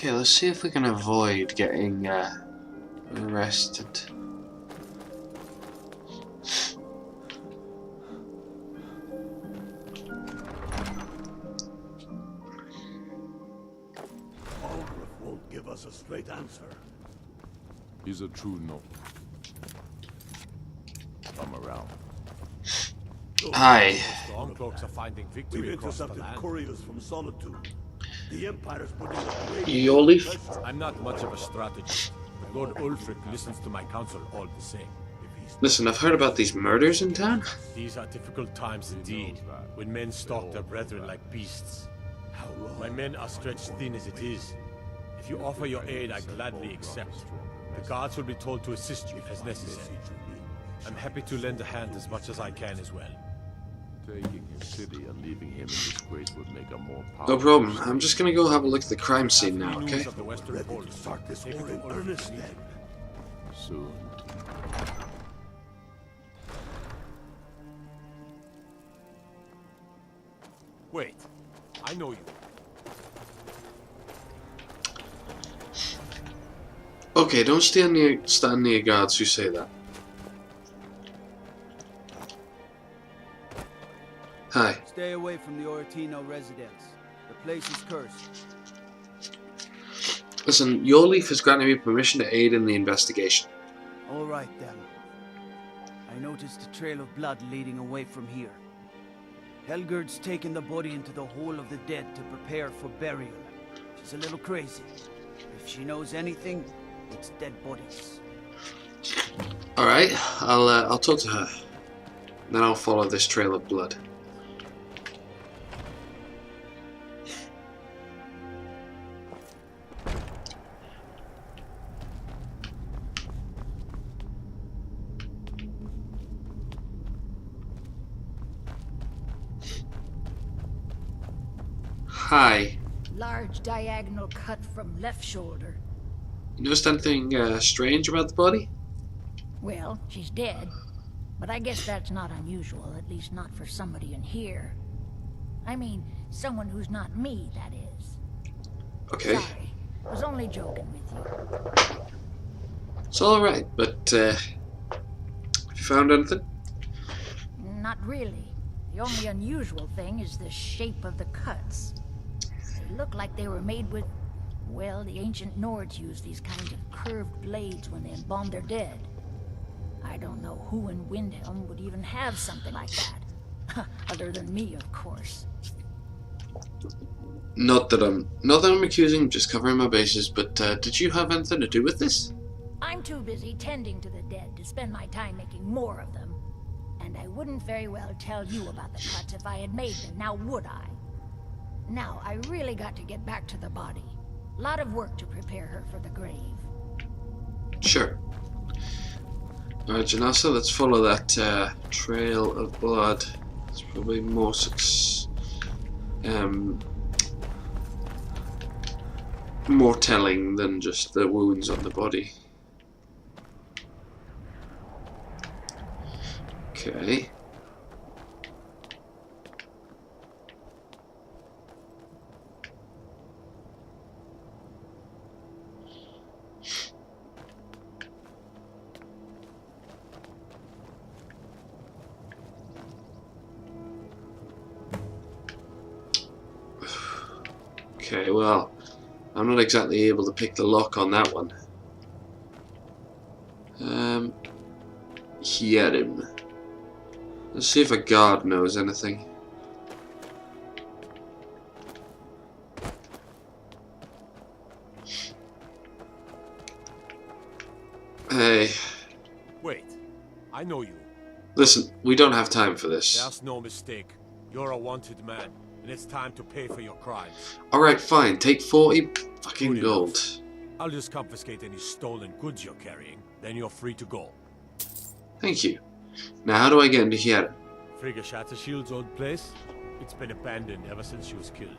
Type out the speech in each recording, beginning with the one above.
Okay, let's see if we can avoid getting arrested. Aldrich won't give us a straight answer. He's a true noble. Come around. Hi. Stormcloaks are finding victory We've across the intercepted land. couriers from Solitude. The Empire's putting a great Yoli? pressure. I'm not much of a strategist. Lord Ulfric listens to my counsel all the same. Listen, I've heard about these murders in town. These are difficult times indeed, when men stalk their brethren like beasts. How long? My men are stretched thin as it is. If you offer your aid, I gladly accept. The guards will be told to assist you as necessary. I'm happy to lend a hand as much as I can as well. Taking his city and leaving him in disgrace would make a more No powerful. problem. I'm just gonna go have a look at the crime scene now, News okay? of the Western Ready to Pole. start this Take it war to in Ulfric earnest if then. needed. Soon. Wait, I know you. Okay, don't stand near guards who say that. Hi. Stay away from the Oratino residence. The place is cursed. Listen, your leaf has granted me permission to aid in the investigation. All right, then. I noticed a trail of blood leading away from here. Helgerd's taken the body into the Hall of the Dead to prepare for burial. She's a little crazy. If she knows anything, it's dead bodies. Alright, I'll talk to her. Then I'll follow this trail of blood. Hi. Large diagonal cut from left shoulder. You noticed anything strange about the body? Well, she's dead. But I guess that's not unusual, at least not for somebody in here. I mean, someone who's not me, that is. Okay. Sorry. Was only joking with you. It's alright, but have you found anything? Not really. The only unusual thing is the shape of the cuts. They look like they were made with... Well, the ancient Nords used these kinds of curved blades when they embalmed their dead. I don't know who in Windhelm would even have something like that. Other than me, of course. Not that I'm accusing, just covering my bases, but did you have anything to do with this? I'm too busy tending to the dead to spend my time making more of them. And I wouldn't very well tell you about the cuts if I had made them, now would I? Now, I really got to get back to the body. Lot of work to prepare her for the grave. Sure. Alright, Janasa, let's follow that trail of blood. It's probably more more telling than just the wounds on the body. Okay. Okay, well, I'm not exactly able to pick the lock on that one. Hierim. Let's see if a guard knows anything. Hey, Wait, I know you. listen, we don't have time for this. There's no mistake. You're a wanted man, and it's time to pay for your crimes. Alright, fine, take 40 fucking Good gold. enough. I'll just confiscate any stolen goods you're carrying, then you're free to go. Thank you. Now, how do I get into here? Frigga Shattershield's old place? It's been abandoned ever since she was killed.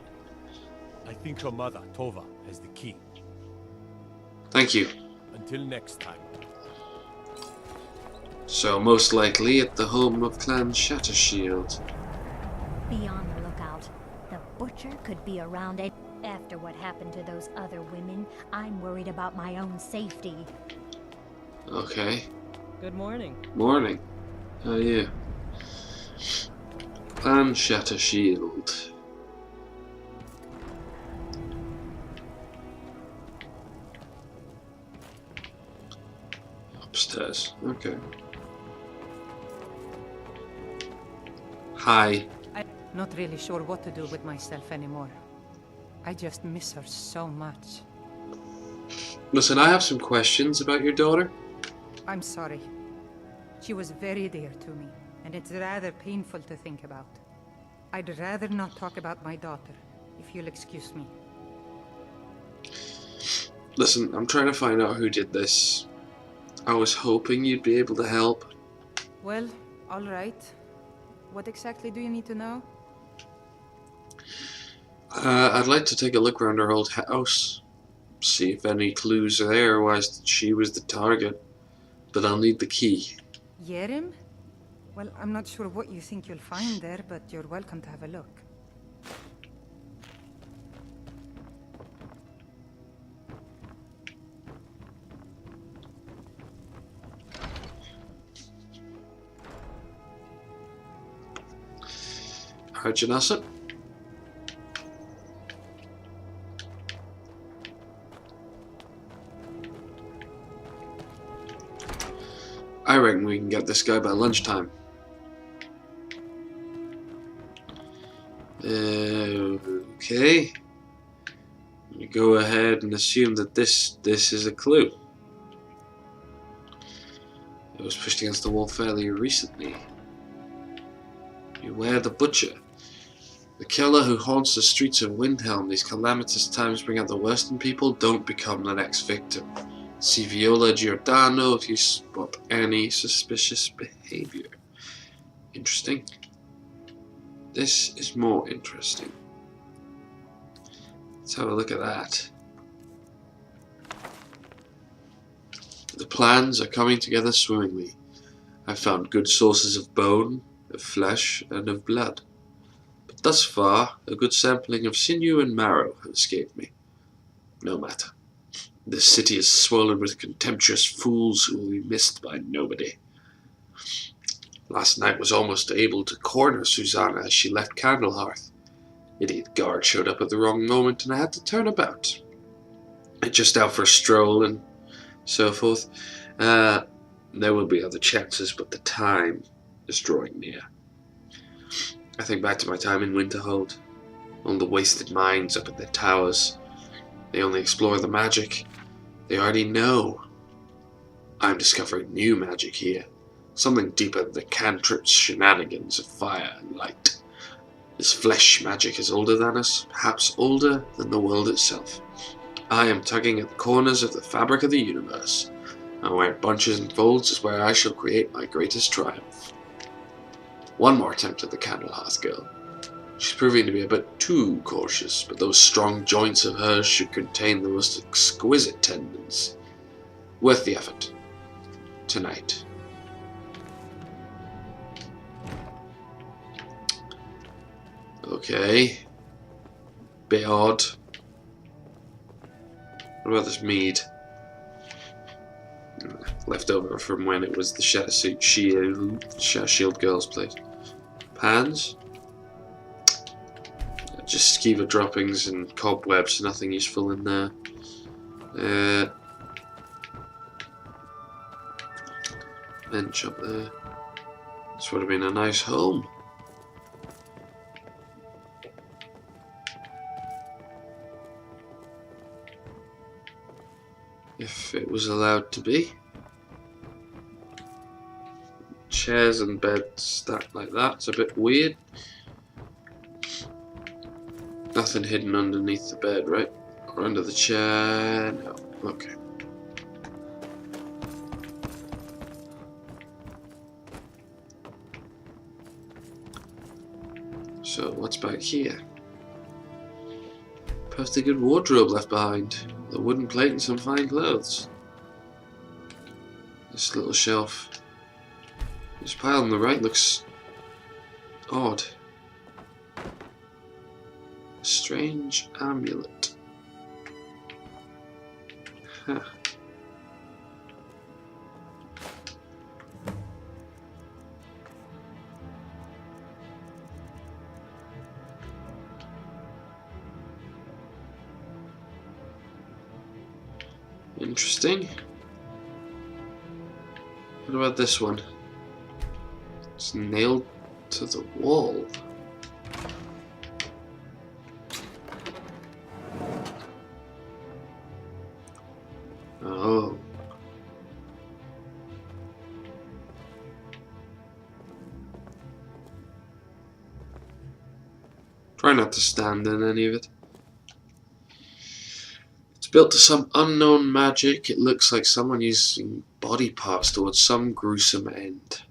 I think her mother, Tova, has the key. Thank you. Until next time. So, most likely at the home of Clan Shattershield. Be on the lookout. The butcher could be around after after what happened to those other women. I'm worried about my own safety. Okay. Good morning. Morning. How are you? And shatter shield. Upstairs. Okay. Hi. I'm not really sure what to do with myself anymore. I just miss her so much. Listen, I have some questions about your daughter. I'm sorry. She was very dear to me, and it's rather painful to think about. I'd rather not talk about my daughter, if you'll excuse me. Listen, I'm trying to find out who did this. I was hoping you'd be able to help. Well, all right. What exactly do you need to know? I'd like to take a look around her old house. See if any clues are there, otherwise she was the target. But I'll need the key. Yerim? Well, I'm not sure what you think you'll find there, but you're welcome to have a look. Alright, Janessa. I reckon we can get this guy by lunchtime. Okay. You go ahead and assume that this is a clue. It was pushed against the wall fairly recently. Beware the butcher. The killer who haunts the streets of Windhelm. These calamitous times bring out the worst in people. Don't become the next victim. See Viola Giordano if you spot any suspicious behavior. Interesting. This is more interesting. Let's have a look at that. The plans are coming together swimmingly. I've found good sources of bone, of flesh, and of blood. But thus far, a good sampling of sinew and marrow have escaped me. No matter. This city is swollen with contemptuous fools who will be missed by nobody. Last night was almost able to corner Susanna as she left Candlehearth. Idiot guard showed up at the wrong moment and I had to turn about. Just out for a stroll and so forth. There will be other chances, but the time is drawing near. I think back to my time in Winterhold. All the wasted minds up at their towers. They only explore the magic they already know. I'm discovering new magic here. Something deeper than the cantrips shenanigans of fire and light. This flesh magic is older than us, perhaps older than the world itself. I am tugging at the corners of the fabric of the universe, and where it bunches and folds is where I shall create my greatest triumph. One more attempt at the Candlehearth girl. She's proving to be a bit too cautious, but those strong joints of hers should contain the most exquisite tendons. Worth the effort. Tonight. Okay. Bit odd. What about this mead? Left over from when it was the Shatter Shield Girls place. Pans? Just skeever droppings and cobwebs, nothing useful in there. Bench up there. This would have been a nice home. If it was allowed to be. Chairs and beds stacked like that, it's a bit weird. Nothing hidden underneath the bed, right? Or under the chair? No. Okay. So, what's back here? Perfectly good wardrobe left behind. The wooden plate and some fine clothes. This little shelf. This pile on the right looks odd. A strange amulet. Huh. Interesting. What about this one? It's nailed to the wall. Oh. Try not to stand in any of it. It's built to some unknown magic. It looks like someone using body parts towards some gruesome end.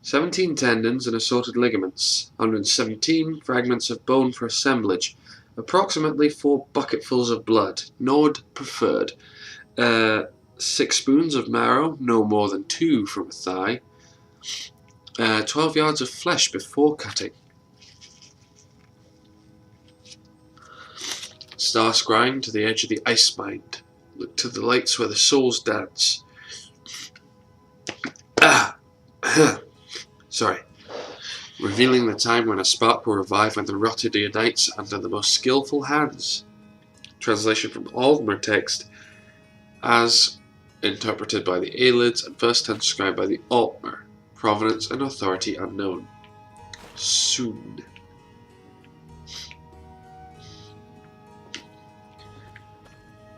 17 tendons and assorted ligaments. 117 fragments of bone for assemblage. Approximately 4 bucketfuls of blood. Nord preferred. 6 spoons of marrow, no more than 2 from a thigh. 12 yards of flesh before cutting. Star scrying to the edge of the ice mind. Look to the lights where the souls dance. Sorry. Revealing the time when a spark will revive when the rotted Eodites under the most skillful hands. Translation from Aldmer text as interpreted by the Aelids and first transcribed by the Altmer. Provenance and authority unknown. Soon.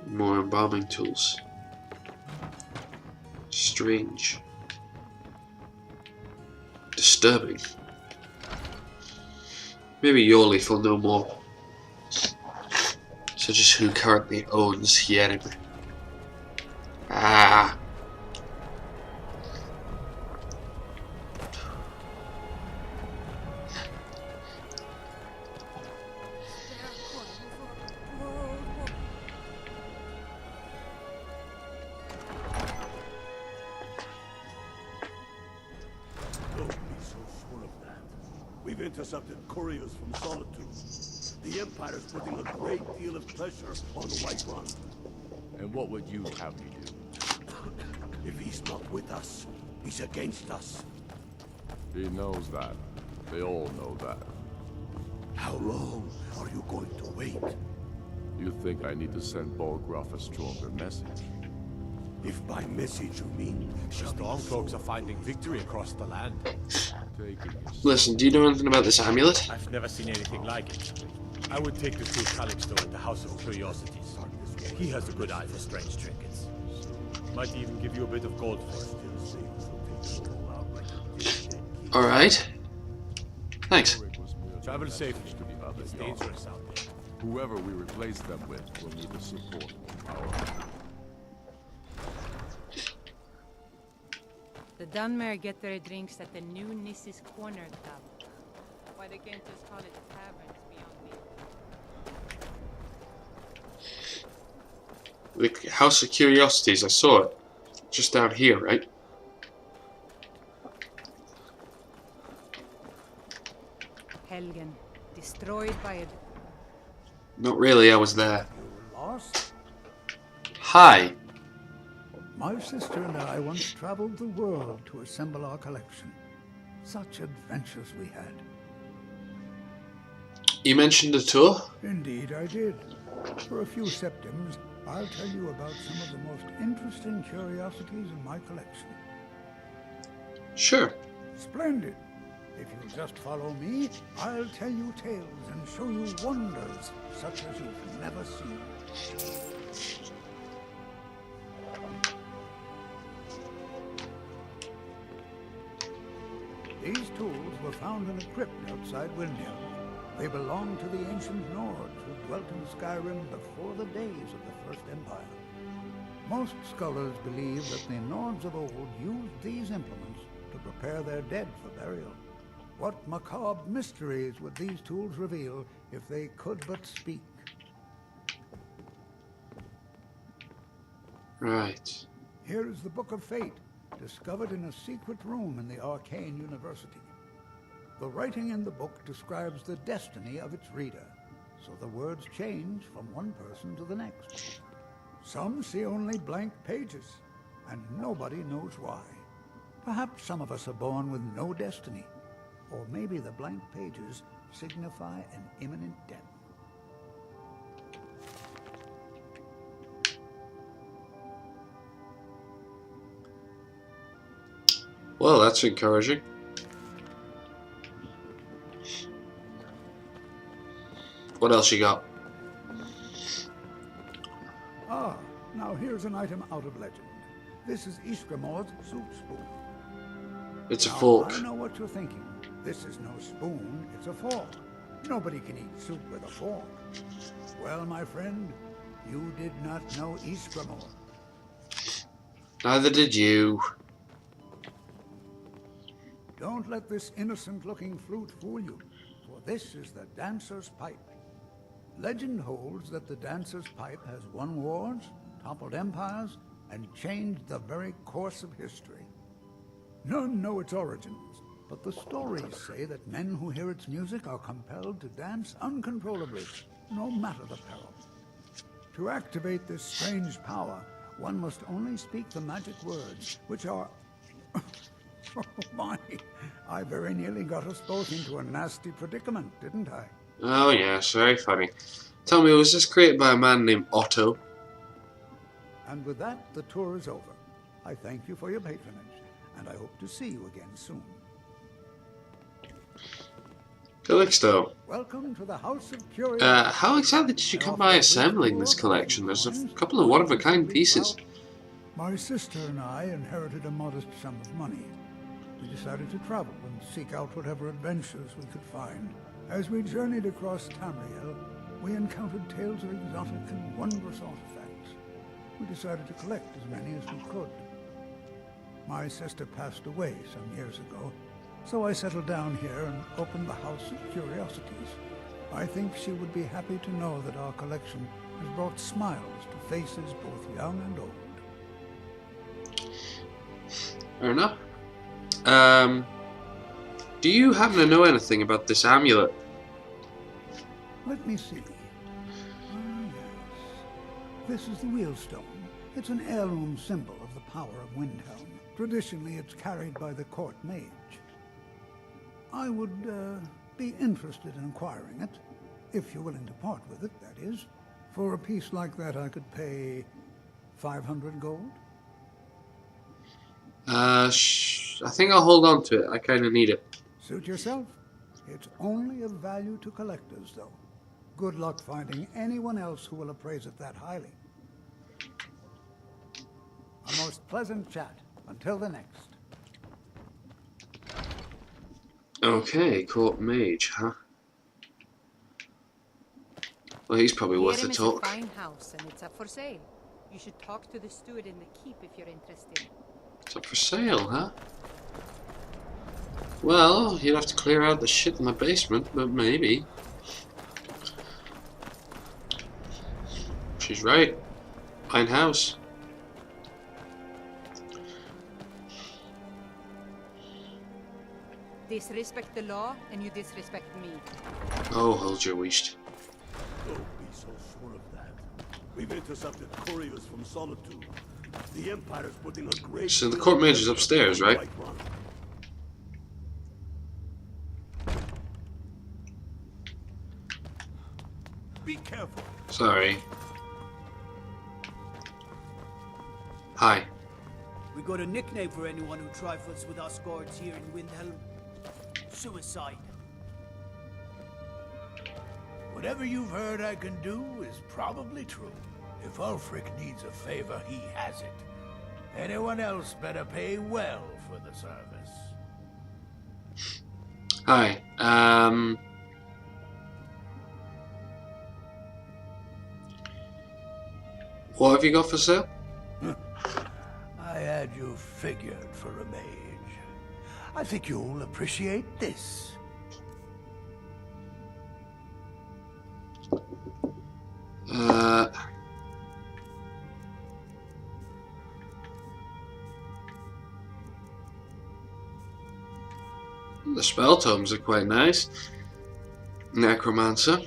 More embalming tools. Strange. Disturbing. Maybe Yorleaf will know more. Such as who currently owns Skyrim. Ah. Don't be so sure of that. We've intercepted couriers from Solitude. The Empire is putting a great deal of pressure on the White Run. And what would you have me do? If he's not with us, he's against us. He knows that. They all know that. How long are you going to wait? You think I need to send Bolgraf a stronger message? If by message you mean The she's Stormcloaks are finding victory across the land. Taking his Listen, do you know anything about this amulet? I've never seen anything like it. I would take this to Calixto at the House of Curiosities. He has a good eye for strange trinkets. Might even give you a bit of gold for it. Alright. Thanks. It was mere Travel message safely. to the other It's yards. dangerous out there. Whoever we replace them with will need the support of our... The Dunmer get their drinks at the new Nis's Corner Club. Why they can't just call it a tavern is beyond me. The House of Curiosities, I saw it. Just down here, right? Helgen, destroyed by a... Not really, I was there. You lost? Hi. My sister and I once traveled the world to assemble our collection. Such adventures we had. You mentioned a tour? Indeed I did. For a few septims, I'll tell you about some of the most interesting curiosities in my collection. Sure. Splendid. If you'll just follow me, I'll tell you tales and show you wonders such as you've never seen. These tools were found in a crypt outside Windhelm. They belong to the ancient Nords who dwelt in Skyrim before the days of the First Empire. Most scholars believe that the Nords of old used these implements to prepare their dead for burial. What macabre mysteries would these tools reveal if they could but speak? Right. Here is the Book of Fate, discovered in a secret room in the Arcane University. The writing in the book describes the destiny of its reader, so the words change from one person to the next. Some see only blank pages, and nobody knows why. Perhaps some of us are born with no destiny, or maybe the blank pages signify an imminent death. Well, that's encouraging. What else you got? Ah, now here's an item out of legend. This is Ishgramor's soup spoon. It's a Now, fork. I know what you're thinking. This is no spoon, it's a fork. Nobody can eat soup with a fork. Well, my friend, you did not know Ishgramor. Neither did you. Don't let this innocent-looking flute fool you, for this is the dancer's pipe. Legend holds that the dancer's pipe has won wars, toppled empires, and changed the very course of history. None know its origins, but the stories say that men who hear its music are compelled to dance uncontrollably, no matter the peril. To activate this strange power, one must only speak the magic words, which are... Oh my, I very nearly got us both into a nasty predicament, didn't I? Oh yes, very funny. Tell me, was this created by a man named Otto? And with that, the tour is over. I thank you for your patronage, and I hope to see you again soon. Calixto, Welcome to the House of Curiosity. how exactly did you come by assembling this collection? There's a couple of one-of-a-kind pieces. My sister and I inherited a modest sum of money. We decided to travel and seek out whatever adventures we could find. As we journeyed across Tamriel, we encountered tales of exotic and wondrous artifacts. We decided to collect as many as we could. My sister passed away some years ago, so I settled down here and opened the House of Curiosities. I think she would be happy to know that our collection has brought smiles to faces both young and old. Fair enough. Do you happen to know anything about this amulet? Let me see. Ah, yes. This is the Wheelstone. It's an heirloom symbol of the power of Windhelm. Traditionally, it's carried by the court mage. I would be interested in acquiring it, if you're willing to part with it, that is. For a piece like that, I could pay 500 gold. I think I'll hold on to it. I kind of need it. Suit yourself. It's only of value to collectors, though. Good luck finding anyone else who will appraise it that highly. A most pleasant chat. Until the next. Okay, court mage, huh? Well, he's probably worth a talk. It's a fine house and it's up for sale. You should talk to the steward in the keep if you're interested. It's up for sale, huh? Well, you'd have to clear out the shit in the basement, but maybe. She's right. Fine house. Disrespect the law and you disrespect me. Oh, hold your wish. Don't be so sure of that. We've intercepted couriers from Solitude. The Empire's putting a great... So the court mage is upstairs, right? Be careful. Sorry. Hi. We got a nickname for anyone who trifles with us guards here in Windhelm. Suicide. Whatever you've heard I can do is probably true. If Ulfric needs a favor, he has it. Anyone else better pay well for the service. Hi. What have you got for sale? I had you figured for a mage. I think you'll appreciate this. The spell tomes are quite nice. Necromancer.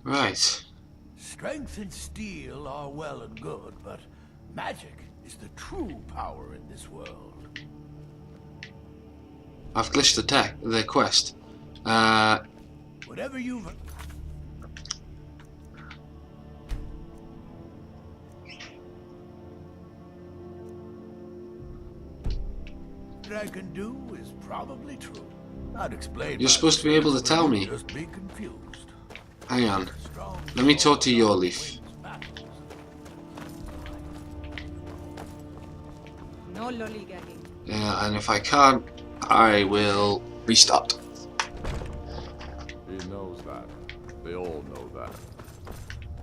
Right. Strength and steel are well and good, but magic is the true power in this world. I've glitched the quest. Whatever you've... What I can do is probably true. I'd explain. You're supposed to be able to tell me. Just be confused. Hang on. Let me talk to your leaf. No lollygagging. Yeah, and if I can't, I will restart. He knows that. They all know that.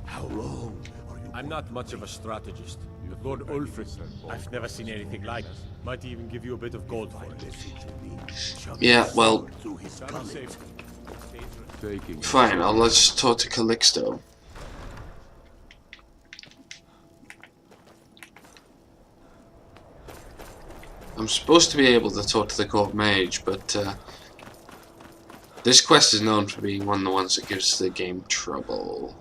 How long are you? I'm not much of a strategist. Lord Ulfric, I've never seen anything like it. Might even give you a bit of gold for it. Yeah, well, Travel safe. Taking fine. Let's talk to Calixto. I'm supposed to be able to talk to the court mage, but this quest is known for being one of the ones that gives the game trouble.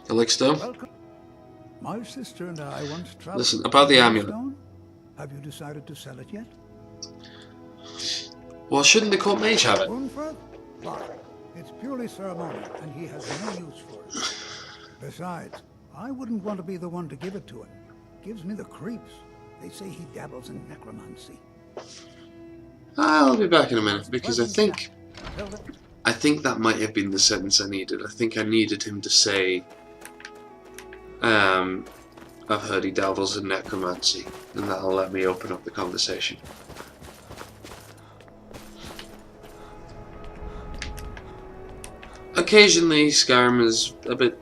Calixto? Welcome. My sister and I once traveled. Listen, about the amulet. Have you decided to sell it yet? Well, shouldn't the court mage have it? Unford? Why? It's purely ceremonial, and he has no use for it. Besides, I wouldn't want to be the one to give it to him. Gives me the creeps. They say he dabbles in necromancy. I'll be back in a minute, because I think that might have been the sentence I needed. I think I needed him to say, I've heard he dabbles in necromancy, and that'll let me open up the conversation. Occasionally, Skyrim is a bit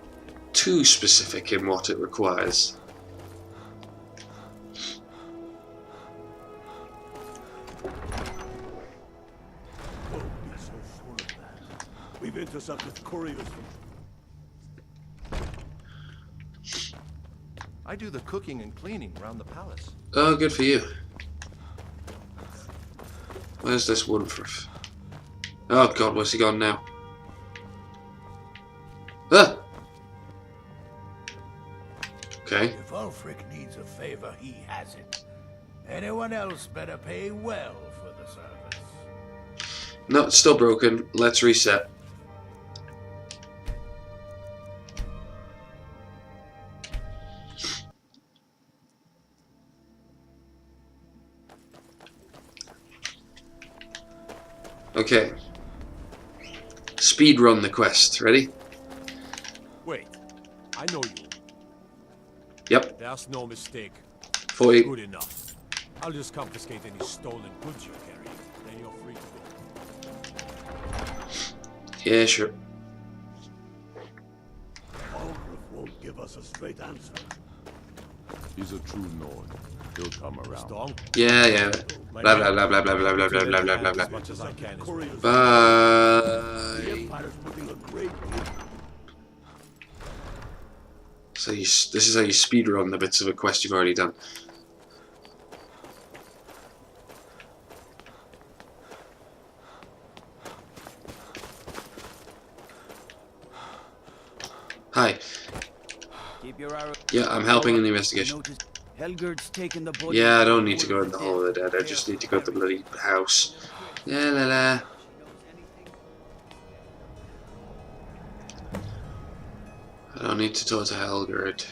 too specific in what it requires. Won't be so full of that. We've intercepted couriers from... I do the cooking and cleaning around the palace. Oh, good for you. Where's this Windhelm? Oh god, where's he gone now? Ah! Okay. If Ulfric needs a favor, he has it. Anyone else better pay well for the service. No, it's still broken. Let's reset. Okay. Speed run the quest. Ready? Wait, I know you. Yep. There's no mistake. 40. Good enough. I'll just confiscate any stolen goods you're carrying. Then you're free to go. Yeah, sure. Ulfric won't give us a straight answer. He's a true Nord. He'll come around. Strong. Yeah. Blah blah blah blah blah blah blah blah blah blah blah blah. As much as I can. The Bye. Empire's putting a great deal... So this is how you speed run the bits of a quest you've already done. Hi. Keep your arrow. Yeah, I'm helping in the investigation. Helgerd's taken the body. Yeah, I don't need to go in the Hall of the Dead. I just need to go to the bloody house. La la la. I don't need to talk to Helgerd.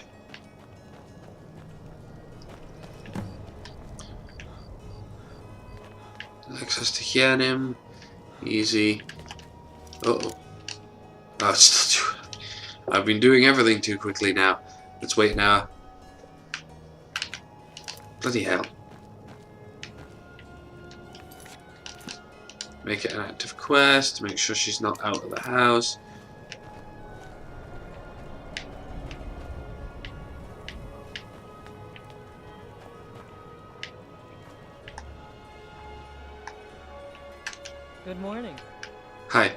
Access to Hyanim. Easy. Uh-oh. Oh, it's still too... I've been doing everything too quickly now. Let's wait now. Bloody hell. Make it an active quest. Make sure she's not out of the house. Good morning. Hi.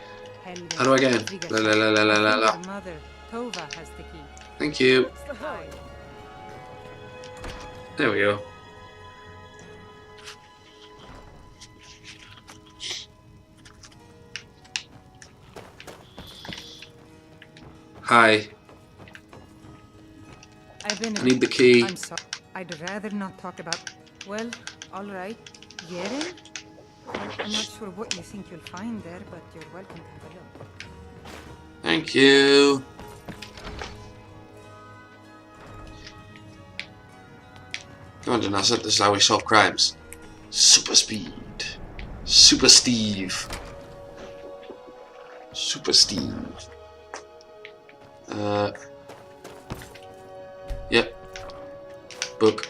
How do I get in? La la la la la la la. Mother, Tova has the key. Thank you. Hi. There we go. Hi. I need the key. I'm sorry. I'd rather not talk about... Well, all right. Yeren? I'm not sure what you think you'll find there, but you're welcome to have a look. Thank you. Come on, Janasa, this is how we solve crimes. Super speed. Super Steve. Super Steve. Yep. Book.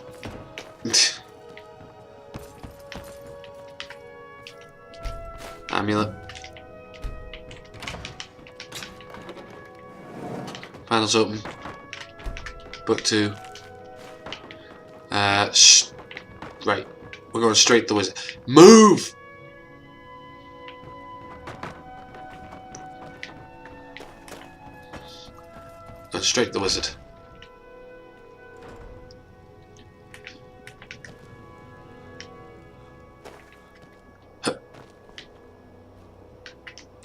Amulet. Panels open. Book 2. Right. We're going straight to the wizard. Move! Going straight to the wizard. Hup.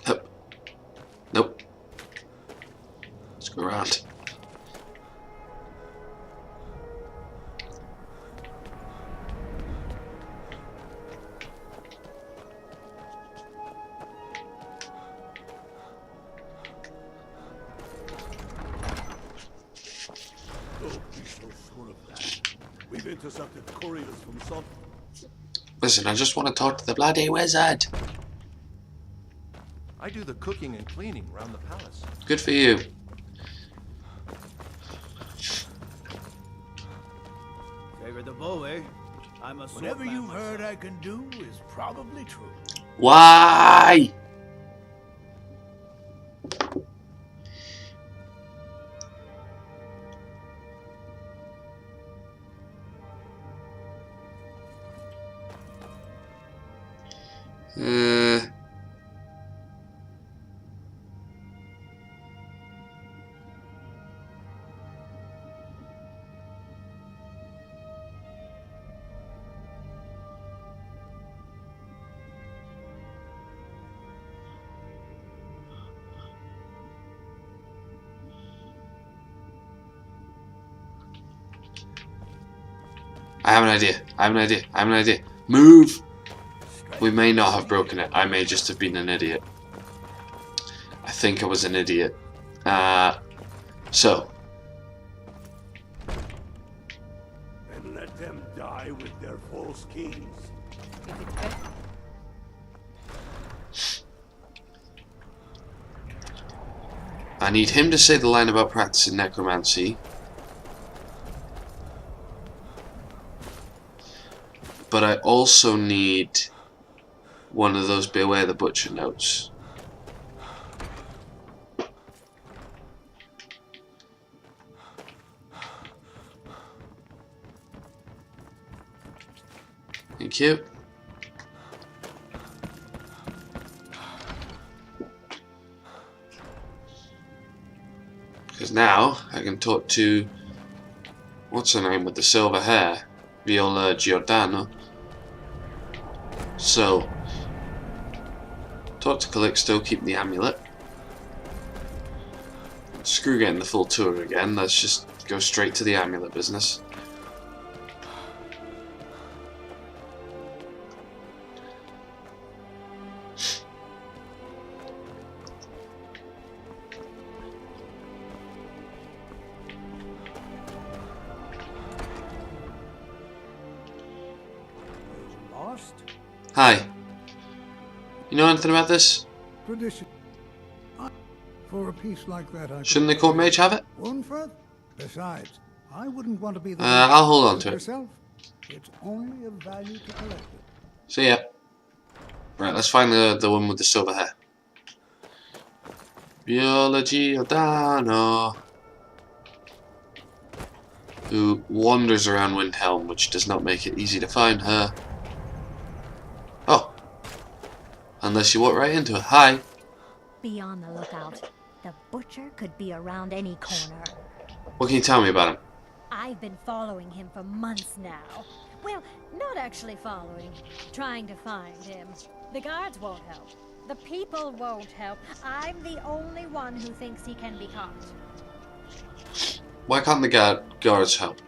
Hup. Nope. Let's go around. We've intercepted couriers from Salt. Listen, I just want to talk to the bloody wizard. I do the cooking and cleaning around the palace. Good for you. Favor the bow, eh? I'm a Whatever you've heard I can do is probably true. Why? I have an idea. I have an idea. I have an idea. Move! We may not have broken it. I may just have been an idiot. I think I was an idiot. So. And let them die with their false kings. If it's better. I need him to say the line about practicing necromancy. But I also need one of those Beware the Butcher notes. Thank you. Because now I can talk to... what's her name with the silver hair? Viola Giordano. So, talk to Calixto, keep the amulet. Screw getting the full tour again, let's just go straight to the amulet business. Hi. You know anything about this? Tradition. For a piece like that, Shouldn't the court mage have it? Windhelm? Besides, I wouldn't want to be the I'll hold on to it. yourself. It's only of value to collect it. See ya. Right, let's find the one with the silver hair. Viola Giordano, who wanders around Windhelm, which does not make it easy to find her. Oh. Unless you walk right into it. Hi. Be on the lookout. The butcher could be around any corner. What can you tell me about him? I've been following him for months now. Well, not actually following. Trying to find him. The guards won't help. The people won't help. I'm the only one who thinks he can be caught. Why can't the guards help?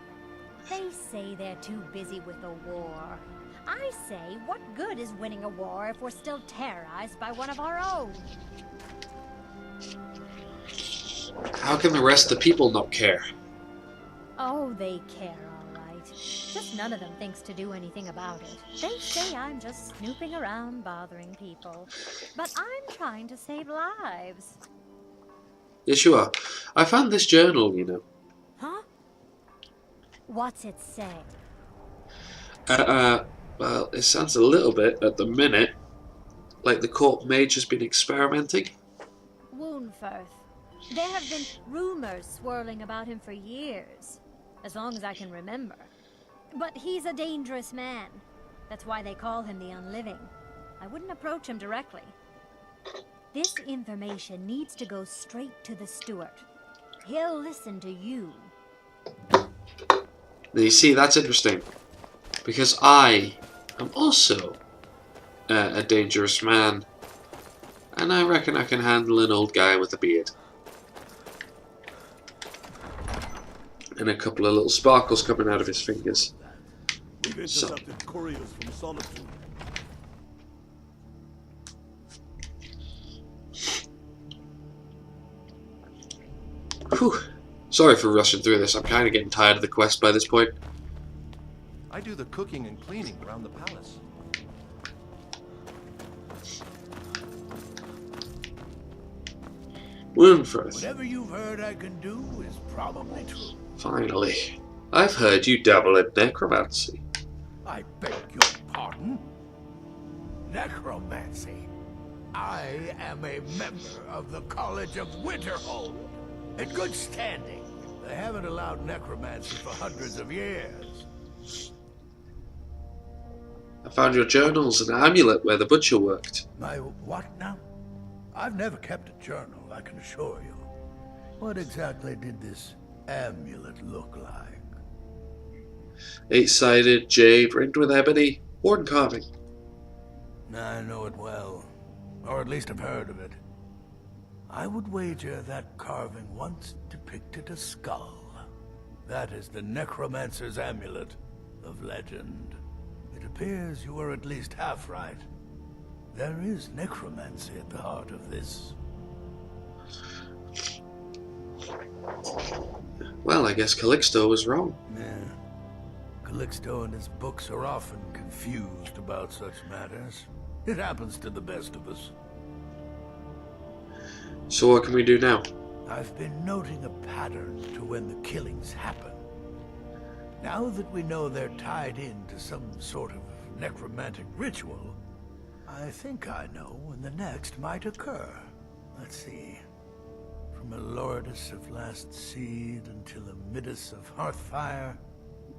They say they're too busy with the war. I say, what good is winning a war if we're still terrorized by one of our own? How can the rest of the people not care? Oh, they care, all right. Just none of them thinks to do anything about it. They say I'm just snooping around bothering people. But I'm trying to save lives. Yes, you are. I found this journal, you know. Huh? What's it say? Well, it sounds a little bit, at the minute, like the court mage has been experimenting. Woundfirth. There have been rumors swirling about him for years. As long as I can remember. But he's a dangerous man. That's why they call him the Unliving. I wouldn't approach him directly. This information needs to go straight to the steward. He'll listen to you. Now you see, that's interesting. Because I am also a dangerous man. And I reckon I can handle an old guy with a beard. And a couple of little sparkles coming out of his fingers. We've intercepted couriers from Solitude. Whew. Sorry for rushing through this. I'm kind of getting tired of the quest by this point. I do the cooking and cleaning around the palace. Windhelm. Whatever you've heard I can do is probably true. Finally. I've heard you dabble in necromancy. I beg your pardon? Necromancy. I am a member of the College of Windhelm. In good standing. They haven't allowed necromancy for hundreds of years. I found your journals and an amulet where the butcher worked. My what now? I've never kept a journal, I can assure you. What exactly did this amulet look like? 8-sided, jade, ringed with ebony, horn carving. I know it well. Or at least I've heard of it. I would wager that carving once depicted a skull. That is the necromancer's amulet of legend. It appears you were at least half right. There is necromancy at the heart of this. Well, I guess Calixto was wrong. Yeah. Calixto and his books are often confused about such matters. It happens to the best of us. So what can we do now? I've been noting a pattern to when the killings happen. Now that we know they're tied into some sort of necromantic ritual, I think I know when the next might occur. Let's see. From a Lordus of Last Seed until a Midas of Hearthfire,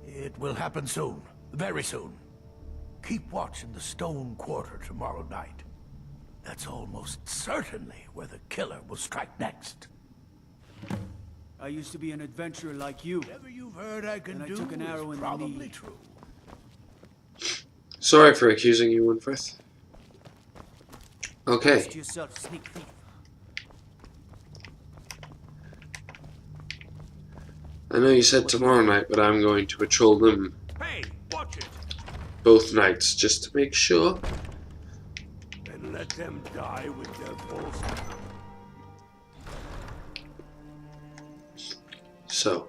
it will happen soon. Very soon. Keep watch in the Stone Quarter tomorrow night. That's almost certainly where the killer will strike next. I used to be an adventurer like you. Whatever you've heard I can and do I took an arrow is in the probably knee. true. Sorry for accusing you, Windhelm. Okay. Trust yourself, sneak thief. I know you said tomorrow night, but I'm going to patrol them Hey, watch it! both nights, just to make sure. And let them die with their false. So,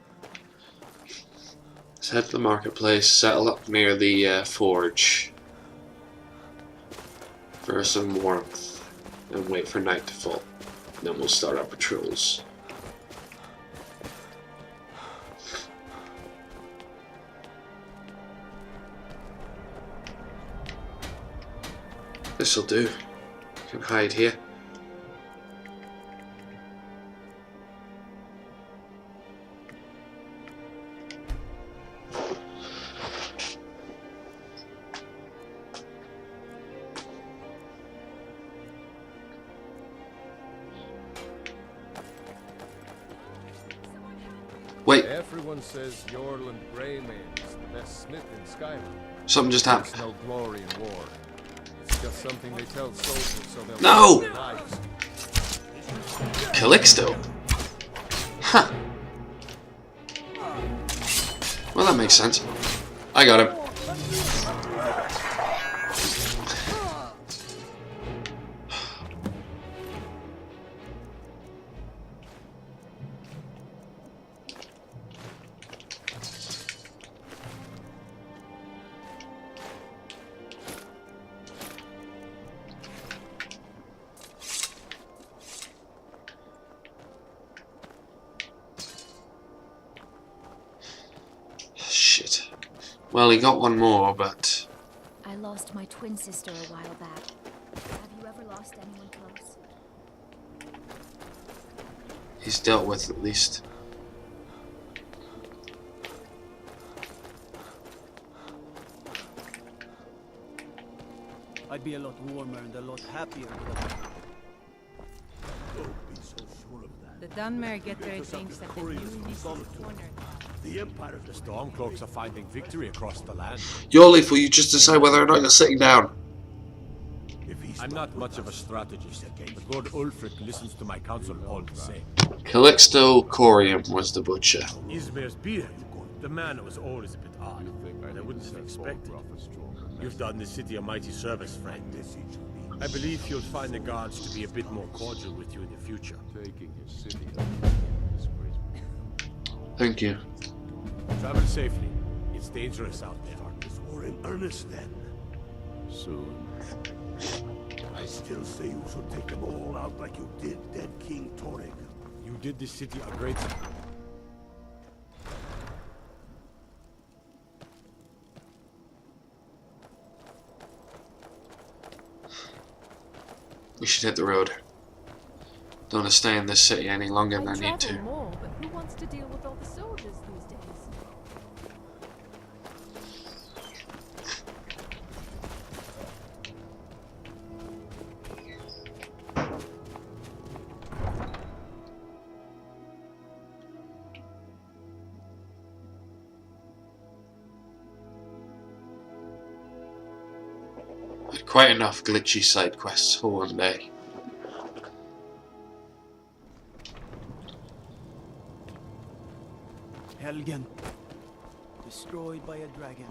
let's head to the marketplace, settle up near the forge. for some warmth and wait for night to fall. Then we'll start our patrols. This'll do. Can hide here. Wait, Everyone says Yorland Greymane is the best smith in Skyrim. something just happened. There's no glory in war. It's just something they tell soldiers so they'll No! save their lives. Calixto? Huh. Well, that makes sense. I got him. Shit. Well, he got one more, but... I lost my twin sister a while back. Have you ever lost anyone close? he's dealt with at least. I'd be a lot warmer and a lot happier. Don't be so sure of that. The Dunmer get their things that the new is cornered. The Empire, The Stormcloaks are finding victory across the land. Yorleaf, will you just decide whether or not you're sitting down? I'm not much of a strategist, but Lord Ulfric listens to my counsel all the same. Calixto Corium was the butcher. Ismir's beard. The man was always a bit odd, but I wouldn't have expected. You've done the city a mighty service, friend. I believe you'll find the guards to be a bit more cordial with you in the future. Taking his city Thank you. Travel safely. It's dangerous out there. start this war in earnest then. soon. I still say you should take them all out like you did dead King Torrig. You did this city a great service. We should hit the road. Don't want to stay in this city any longer than I need to. More, but who wants to deal with all the soldiers these days? Had quite enough glitchy side quests for one day. Helgen. Destroyed by a dragon.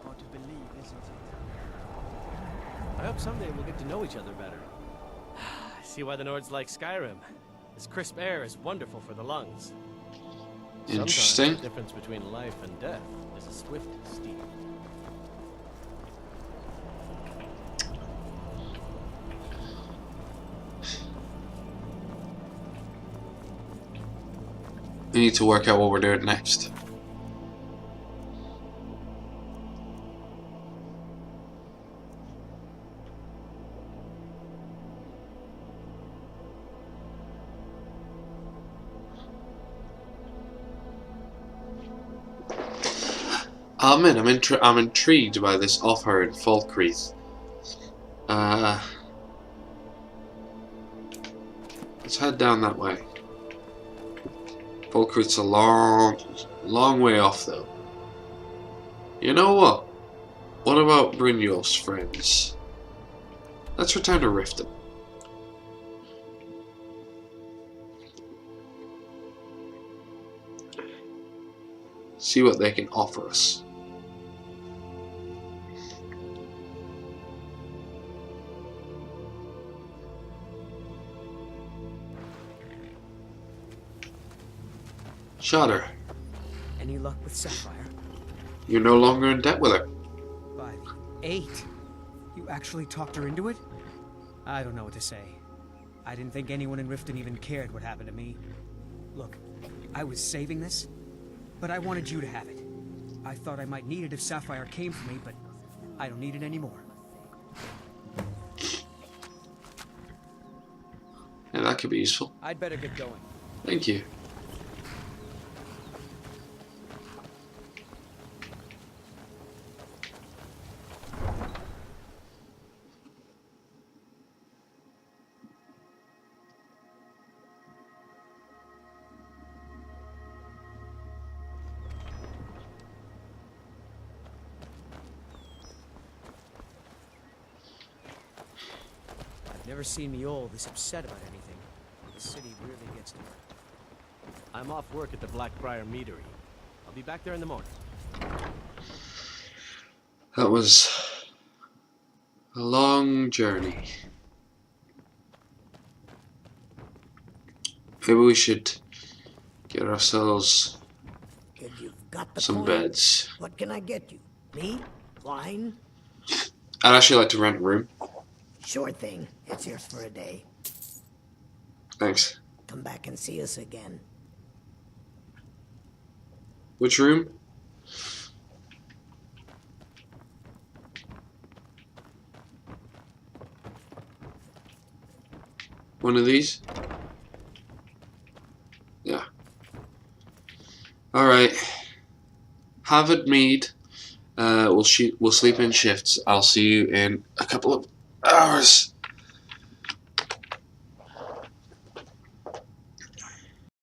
Hard to believe, isn't it? I hope someday we'll get to know each other better. See why the Nords like Skyrim. This crisp air is wonderful for the lungs. Interesting. Sometimes the difference between life and death is a swift steep. We need to work out what we're doing next. I'm intrigued by this offer in Falkreath. Let's head down that way. Falkreath's a long way off, though. You know what? What about Brynjolf's friends? Let's return to Riften. See what they can offer us. Shudder. Any luck with Sapphire? You're no longer in debt with her. 5, 8. You actually talked her into it? I don't know what to say. I didn't think anyone in Riften even cared what happened to me. Look, I was saving this, but I wanted you to have it. I thought I might need it if Sapphire came for me, but I don't need it anymore. Yeah, that could be useful. I'd better get going. Thank you. I've never seen Miol this upset about anything. The city really gets to her. I'm off work at the Blackbriar Meadery. I'll be back there in the morning. That was a long journey. Maybe we should get ourselves If you've got the some point, beds. what can I get you? Meat? Wine? I'd actually like to rent a room. Sure thing. It's yours for a day. Thanks. Come back and see us again. Which room? One of these? Yeah. Alright. Have it mead. We'll sleep in shifts. I'll see you in a couple of hours.